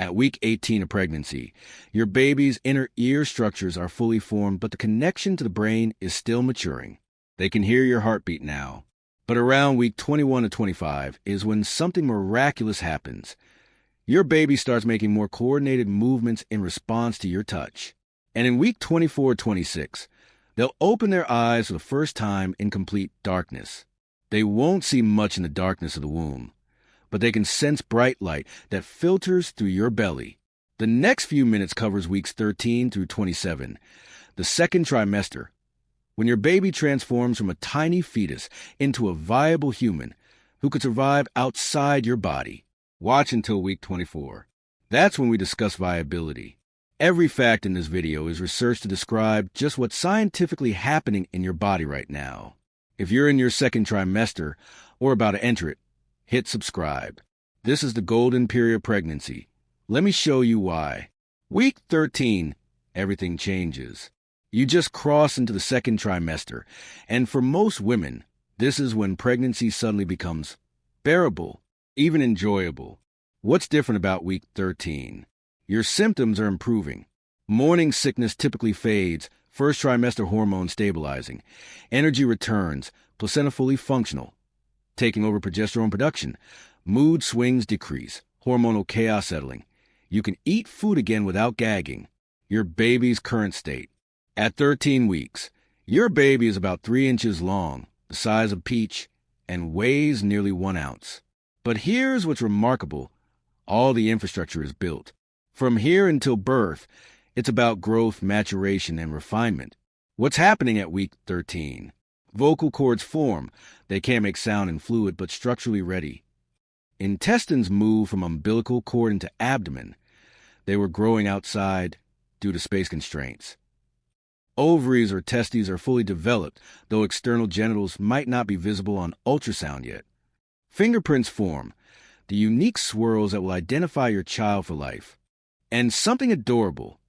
At week 18 of pregnancy, your baby's inner ear structures are fully formed, but the connection to the brain is still maturing. They can hear your heartbeat now. But around week 21 to 25 is when something miraculous happens. Your baby starts making more coordinated movements in response to your touch. And in week 24-26, they'll open their eyes for the first time in complete darkness. They won't see much in the darkness of the womb, but they can sense bright light that filters through your belly. The next few minutes covers weeks 13 through 27, the second trimester, when your baby transforms from a tiny fetus into a viable human who could survive outside your body. Watch until week 24. That's when we discuss viability. Every fact in this video is researched to describe just what's scientifically happening in your body right now. If you're in your second trimester or about to enter it, hit subscribe. This is the golden period of pregnancy. Let me show you why. Week 13, everything changes. You just cross into the second trimester, and for most women, this is when pregnancy suddenly becomes bearable, even enjoyable. What's different about week 13? Your symptoms are improving. Morning sickness typically fades, first trimester hormones stabilizing. Energy returns, placenta fully functional, taking over progesterone production. Mood swings decrease, hormonal chaos settling. You can eat food again without gagging. Your baby's current state. At 13 weeks, your baby is about 3 inches long, the size of a peach, and weighs nearly 1 ounce. But here's what's remarkable. All the infrastructure is built. From here until birth, it's about growth, maturation, and refinement. What's happening at week 13? Vocal cords form. They can't make sound and fluid, but structurally ready. Intestines move from umbilical cord into abdomen. They were growing outside due to space constraints. Ovaries or testes are fully developed, though external genitals might not be visible on ultrasound yet. Fingerprints form, the unique swirls that will identify your child for life. And something adorable.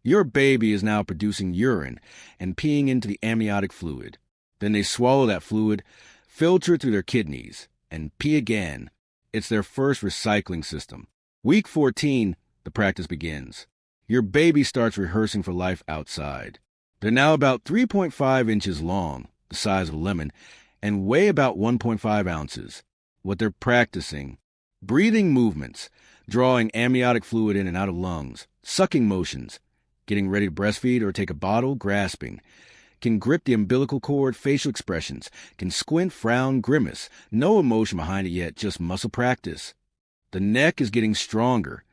Your baby is now producing urine and peeing into the amniotic fluid. Then they swallow that fluid, filter it through their kidneys, and pee again. It's their first recycling system. Week 14, the practice begins. Your baby starts rehearsing for life outside. They're now about 3.5 inches long, the size of a lemon, and weigh about 1.5 ounces. What they're practicing: breathing movements, drawing amniotic fluid in and out of lungs, sucking motions, getting ready to breastfeed or take a bottle, grasping, can grip the umbilical cord, facial expressions, can squint, frown, grimace, no emotion behind it yet, just muscle practice. The neck is getting stronger.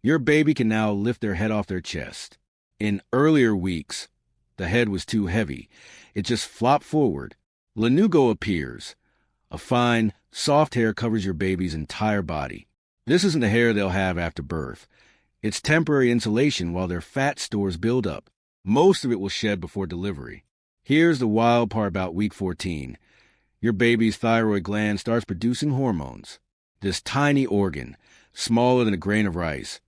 Your baby can now lift their head off their chest. In earlier weeks, the head was too heavy. It just flopped forward. Lanugo appears. A fine, soft hair covers your baby's entire body. This isn't the hair they'll have after birth. It's temporary insulation while their fat stores build up. Most of it will shed before delivery. Here's the wild part about week 14. Your baby's thyroid gland starts producing hormones. This tiny organ, smaller than a grain of rice,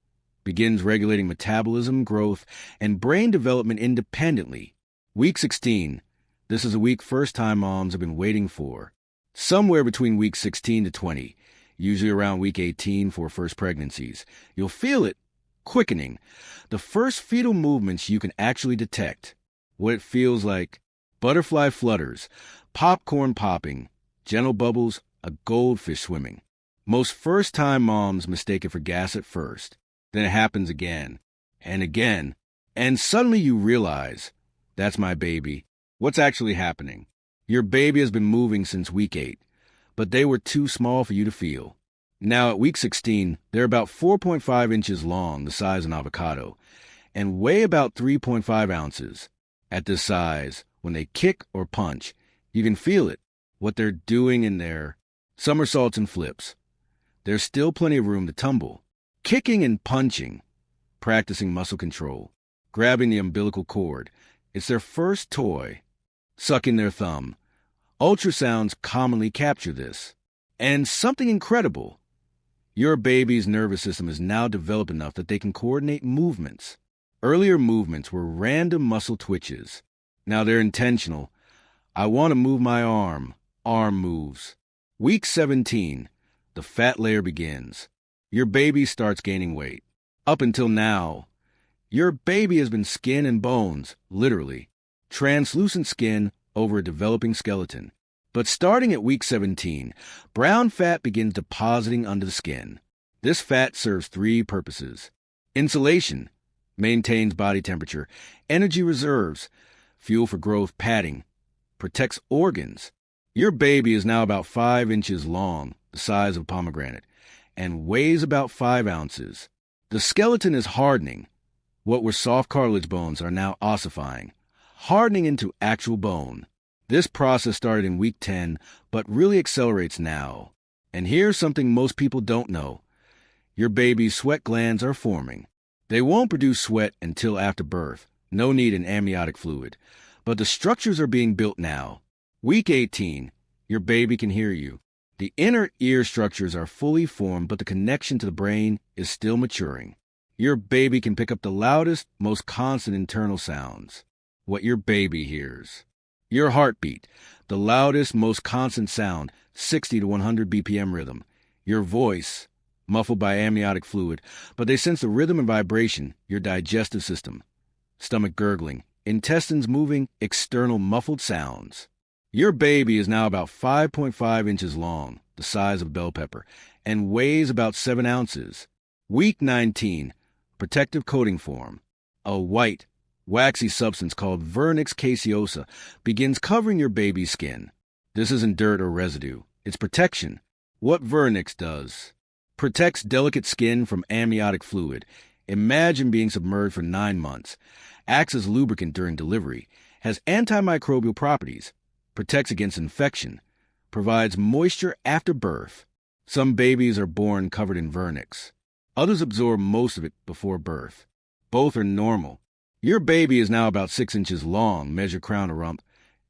begins regulating metabolism, growth, and brain development independently. Week 16. This is a week first-time moms have been waiting for. Somewhere between week 16 to 20, usually around week 18 for first pregnancies, you'll feel it quickening. The first fetal movements you can actually detect. What it feels like: butterfly flutters, popcorn popping, gentle bubbles, a goldfish swimming. Most first-time moms mistake it for gas at first. Then it happens again and again, and suddenly you realize, that's my baby. What's actually happening? Your baby has been moving since week 8, but they were too small for you to feel. Now at week 16, they're about 4.5 inches long, the size of an avocado, and weigh about 3.5 ounces. At this size, when they kick or punch, you can feel it, what they're doing in their somersaults and flips. There's still plenty of room to tumble. Kicking and punching, practicing muscle control, grabbing the umbilical cord. It's their first toy. Sucking their thumb. Ultrasounds commonly capture this. And something incredible. Your baby's nervous system is now developed enough that they can coordinate movements. Earlier movements were random muscle twitches. Now they're intentional. I want to move my arm. Arm moves. Week 17. The fat layer begins. Your baby starts gaining weight. Up until now, your baby has been skin and bones, literally, translucent skin over a developing skeleton. But starting at week 17, brown fat begins depositing under the skin. This fat serves three purposes. Insulation, maintains body temperature, energy reserves, fuel for growth, padding, protects organs. Your baby is now about 5 inches long, the size of a pomegranate, and weighs about 5 ounces. The skeleton is hardening. What were soft cartilage bones are now ossifying, hardening into actual bone. This process started in week 10, but really accelerates now. And here's something most people don't know. Your baby's sweat glands are forming. They won't produce sweat until after birth. No need in amniotic fluid. But the structures are being built now. Week 18, your baby can hear you. The inner ear structures are fully formed, but the connection to the brain is still maturing. Your baby can pick up the loudest, most constant internal sounds. What your baby hears. Your heartbeat, the loudest, most constant sound, 60 to 100 BPM rhythm. Your voice, muffled by amniotic fluid, but they sense the rhythm and vibration. Your digestive system, stomach gurgling, intestines moving, external muffled sounds. Your baby is now about 5.5 inches long, the size of a bell pepper, and weighs about 7 ounces. Week 19, protective coating form. A white, waxy substance called vernix caseosa begins covering your baby's skin. This isn't dirt or residue. It's protection. What vernix does: protects delicate skin from amniotic fluid. Imagine being submerged for 9 months. Acts as lubricant during delivery. Has antimicrobial properties. Protects against infection. Provides moisture after birth. Some babies are born covered in vernix. Others absorb most of it before birth. Both are normal. Your baby is now about 6 inches long, measure crown-to-rump,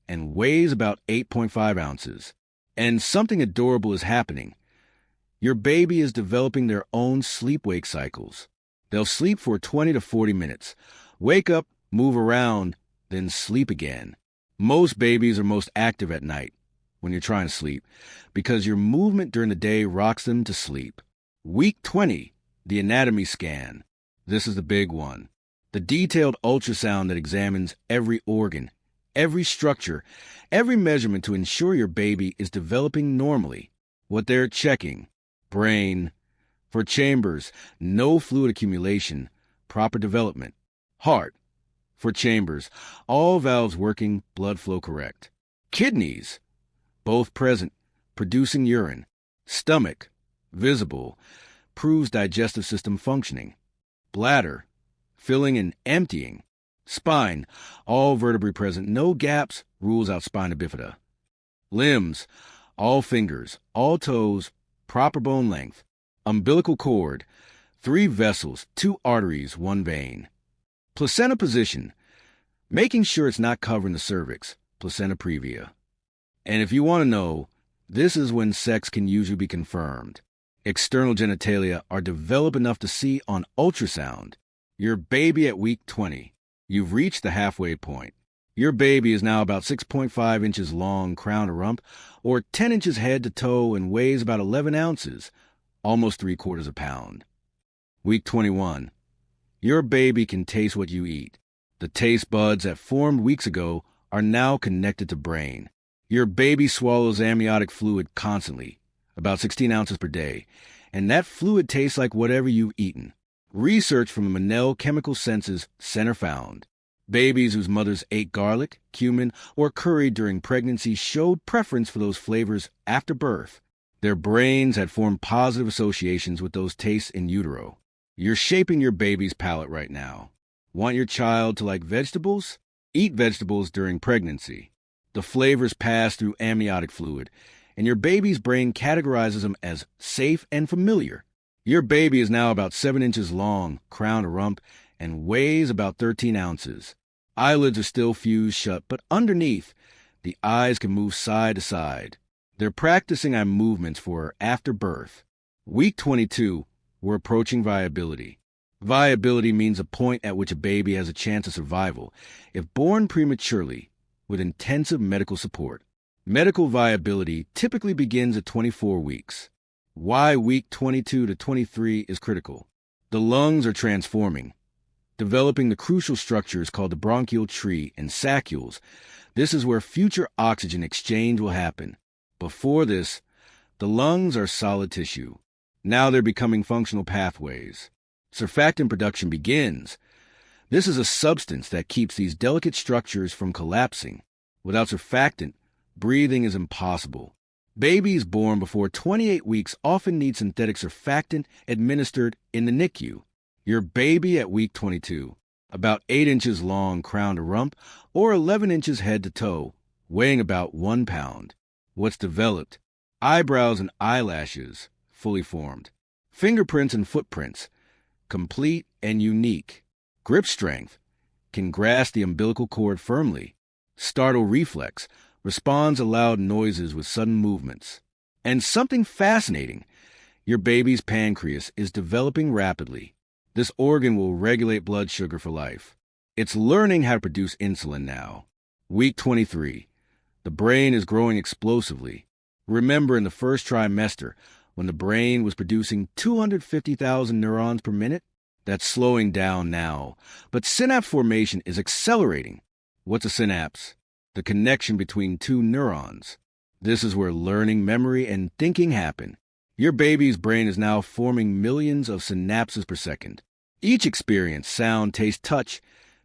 and weighs about 8.5 ounces. And something adorable is happening. Your baby is developing their own sleep-wake cycles. They'll sleep for 20 to 40 minutes, wake up, move around, then sleep again. Most babies are most active at night, when you're trying to sleep, because your movement during the day rocks them to sleep. Week 20, the anatomy scan. This is the big one. The detailed ultrasound that examines every organ, every structure, every measurement to ensure your baby is developing normally. What they're checking: brain, for chambers, no fluid accumulation, proper development. Heart, for chambers, all valves working, blood flow correct. Kidneys, both present, producing urine. Stomach, visible, proves digestive system functioning. Bladder, filling and emptying. Spine, all vertebrae present, no gaps, rules out spina bifida. Limbs, all fingers, all toes, proper bone length. Umbilical cord, 3 vessels, 2 arteries, 1 vein. Placenta position, making sure it's not covering the cervix, placenta previa. And if you want to know, this is when sex can usually be confirmed. External genitalia are developed enough to see on ultrasound. Your baby at week 20. You've reached the halfway point. Your baby is now about 6.5 inches long, crown-to-rump, or 10 inches head to toe, and weighs about 11 ounces, almost 3/4 pound. Week 21. Your baby can taste what you eat. The taste buds that formed weeks ago are now connected to brain. Your baby swallows amniotic fluid constantly, about 16 ounces per day, and that fluid tastes like whatever you've eaten. Research from the Manel Chemical Senses Center found babies whose mothers ate garlic, cumin, or curry during pregnancy showed preference for those flavors after birth. Their brains had formed positive associations with those tastes in utero. You're shaping your baby's palate right now. Want your child to like vegetables? Eat vegetables during pregnancy. The flavors pass through amniotic fluid, and your baby's brain categorizes them as safe and familiar. Your baby is now about 7 inches long, crown-to-rump, and weighs about 13 ounces. Eyelids are still fused shut, but underneath, the eyes can move side to side. They're practicing eye movements for after birth. Week 22, we're approaching viability. Viability means a point at which a baby has a chance of survival if born prematurely with intensive medical support. Medical viability typically begins at 24 weeks. Why week 22 to 23 is critical. The lungs are transforming, developing the crucial structures called the bronchial tree and saccules. This is where future oxygen exchange will happen. Before this, the lungs are solid tissue. Now they're becoming functional pathways. Surfactant production begins. This is a substance that keeps these delicate structures from collapsing. Without surfactant, breathing is impossible. Babies born before 28 weeks often need synthetic surfactant administered in the NICU. Your baby at week 22, about 8 inches long crown to rump or 11 inches head to toe, weighing about 1 pound. What's developed? Eyebrows and eyelashes, fully formed. Fingerprints and footprints, complete and unique. Grip strength, can grasp the umbilical cord firmly. Startle reflex, responds to loud noises with sudden movements. And something fascinating, your baby's pancreas is developing rapidly. This organ will regulate blood sugar for life. It's learning how to produce insulin now. Week 23. The brain is growing explosively. Remember in the first trimester, when the brain was producing 250,000 neurons per minute? That's slowing down now. But synapse formation is accelerating. What's a synapse? The connection between two neurons. This is where learning, memory, and thinking happen. Your baby's brain is now forming millions of synapses per second. Each experience, sound, taste, touch,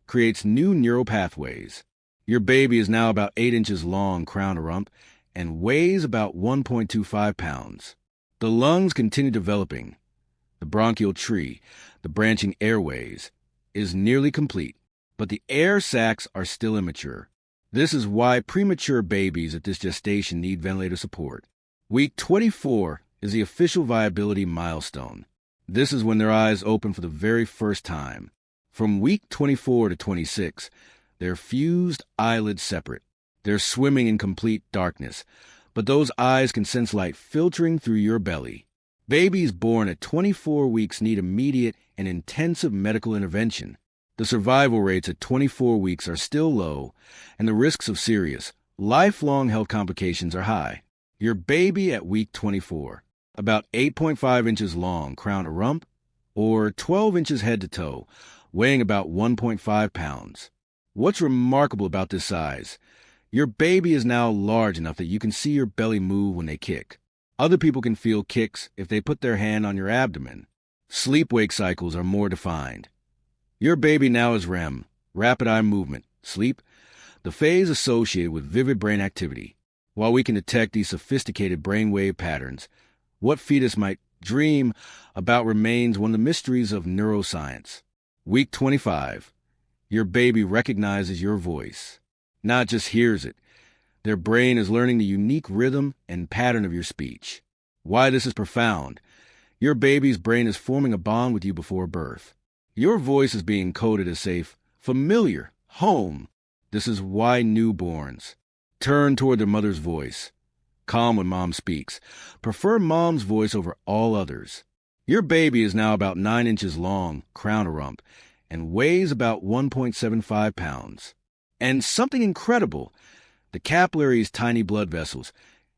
creates new neural pathways. Your baby is now about 8 inches long, crown to rump, and weighs about 1.25 pounds. The lungs continue developing. The bronchial tree, the branching airways, is nearly complete, but the air sacs are still immature. This is why premature babies at this gestation need ventilator support. Week 24 is the official viability milestone. This is when their eyes open for the very first time. From week 24 to 26, they're fused eyelids separate. They're swimming in complete darkness, but those eyes can sense light filtering through your belly. Babies born at 24 weeks need immediate and intensive medical intervention. The survival rates at 24 weeks are still low, and the risks of serious, lifelong health complications are high. Your baby at week 24, about 8.5 inches long, crown to rump, or 12 inches head to toe, weighing about 1.5 pounds. What's remarkable about this size? Your baby is now large enough that you can see your belly move when they kick. Other people can feel kicks if they put their hand on your abdomen. Sleep-wake cycles are more defined. Your baby now is REM, rapid eye movement, sleep, the phase associated with vivid brain activity. While we can detect these sophisticated brainwave patterns, what fetus might dream about remains one of the mysteries of neuroscience. Week 25. Your baby recognizes your voice. Not just hears it. Their brain is learning the unique rhythm and pattern of your speech. Why this is profound. Your baby's brain is forming a bond with you before birth. Your voice is being coded as safe, familiar, home. This is why newborns turn toward their mother's voice. Calm when mom speaks. Prefer mom's voice over all others. Your baby is now about 9 inches long, crown to rump, and weighs about 1.75 pounds. And something incredible, the capillaries, tiny blood vessels,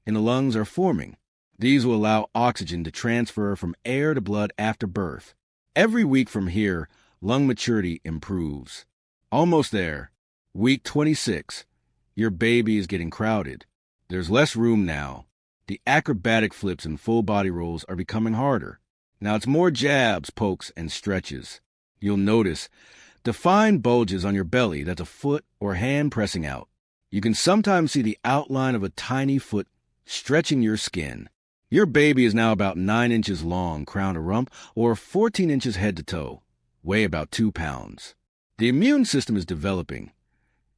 in the lungs are forming. These will allow oxygen to transfer from air to blood after birth. Every week from here, lung maturity improves. Almost there. Week 26. Your baby is getting crowded. There's less room now. The acrobatic flips and full body rolls are becoming harder. Now it's more jabs, pokes, and stretches. You'll notice defined bulges on your belly that's a foot or hand pressing out. You can sometimes see the outline of a tiny foot stretching your skin. Your baby is now about 9 inches long, crown to rump, or 14 inches head to toe, weigh about 2 pounds. The immune system is developing.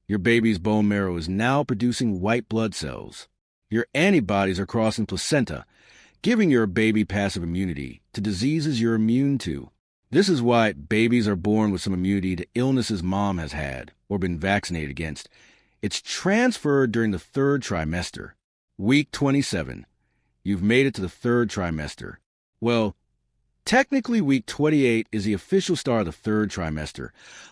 Your baby's bone marrow is now producing white blood cells. Your antibodies are crossing placenta, giving your baby passive immunity to diseases you're immune to. This is why babies are born with some immunity to illnesses mom has had or been vaccinated against. It's transferred during the 3rd trimester. Week 27. You've made it to the 3rd trimester. Well, technically week 28 is the official start of the 3rd trimester,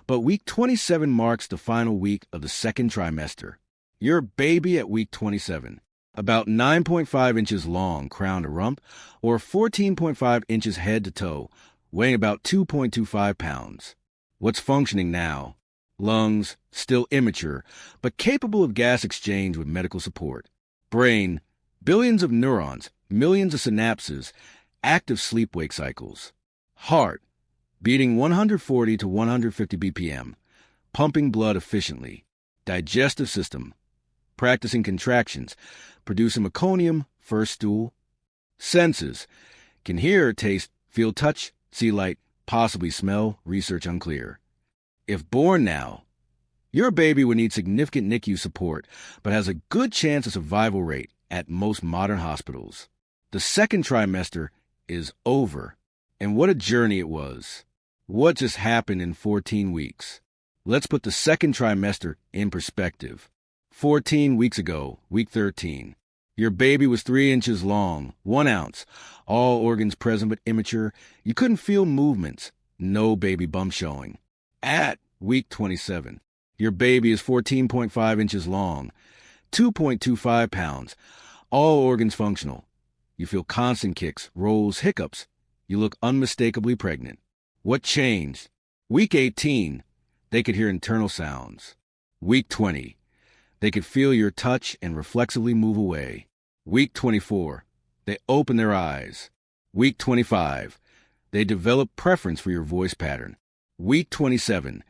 but week 27 marks the final week of the 2nd trimester. Your baby at week 27, about 9.5 inches long, crown to rump, or 14.5 inches head to toe, weighing about 2.25 pounds. What's functioning now? Lungs, still immature, but capable of gas exchange with medical support. Brain, billions of neurons, millions of synapses, active sleep-wake cycles. Heart, beating 140 to 150 BPM, pumping blood efficiently. Digestive system, practicing contractions, producing meconium, first stool. Senses, can hear, taste, feel touch, see light, possibly smell, research unclear. If born now, your baby would need significant NICU support, but has a good chance of survival rate at most modern hospitals. The second trimester is over, and what a journey it was. What just happened in 14 weeks? Let's put the second trimester in perspective. 14 weeks ago, week 13, your baby was 3 inches long, 1 ounce, all organs present but immature. You couldn't feel movements, no baby bump showing. At week 27, your baby is 14.5 inches long, 2.25 pounds, all organs functional. You feel constant kicks, rolls, hiccups. You look unmistakably pregnant. What changed? Week 18, they could hear internal sounds. Week 20, they could feel your touch and reflexively move away. Week 24, they open their eyes. Week 25, they develop preference for your voice pattern. Week 27,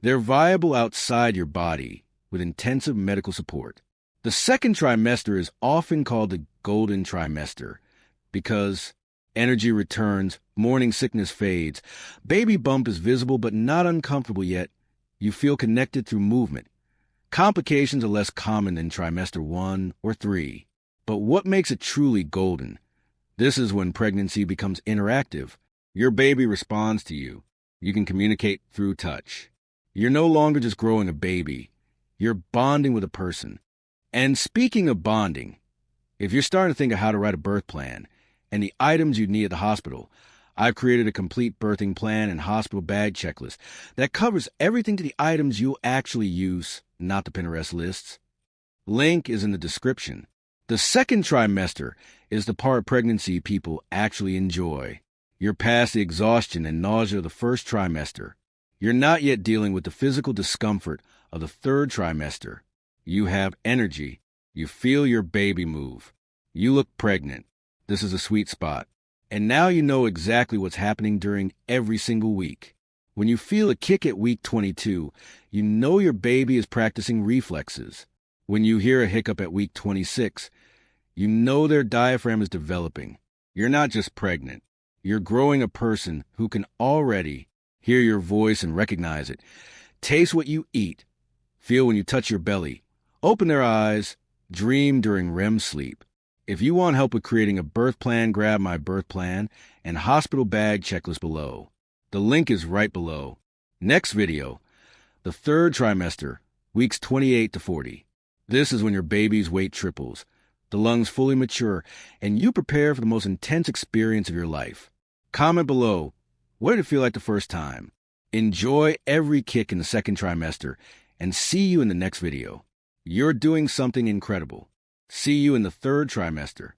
they're viable outside your body with intensive medical support. The second trimester is often called the golden trimester because energy returns, morning sickness fades, baby bump is visible but not uncomfortable yet. You feel connected through movement. Complications are less common than trimester 1 or 3. But what makes it truly golden? This is when pregnancy becomes interactive. Your baby responds to you. You can communicate through touch. You're no longer just growing a baby. You're bonding with a person. And speaking of bonding, if you're starting to think of how to write a birth plan and the items you need at the hospital, I've created a complete birthing plan and hospital bag checklist that covers everything to the items you'll actually use, not the Pinterest lists. Link is in the description. The second trimester is the part of pregnancy people actually enjoy. You're past the exhaustion and nausea of the first trimester. You're not yet dealing with the physical discomfort of the third trimester. You have energy. You feel your baby move. You look pregnant. This is a sweet spot. And now you know exactly what's happening during every single week. When you feel a kick at week 22, you know your baby is practicing reflexes. When you hear a hiccup at week 26, you know their diaphragm is developing. You're not just pregnant. You're growing a person who can already hear your voice and recognize it, taste what you eat, feel when you touch your belly, open their eyes, dream during REM sleep. If you want help with creating a birth plan, grab my birth plan and hospital bag checklist below. The link is right below. Next video, the third trimester, weeks 28 to 40. This is when your baby's weight triples, the lungs fully mature, and you prepare for the most intense experience of your life. Comment below, what did it feel like the first time? Enjoy every kick in the second trimester, and see you in the next video. You're doing something incredible. See you in the third trimester.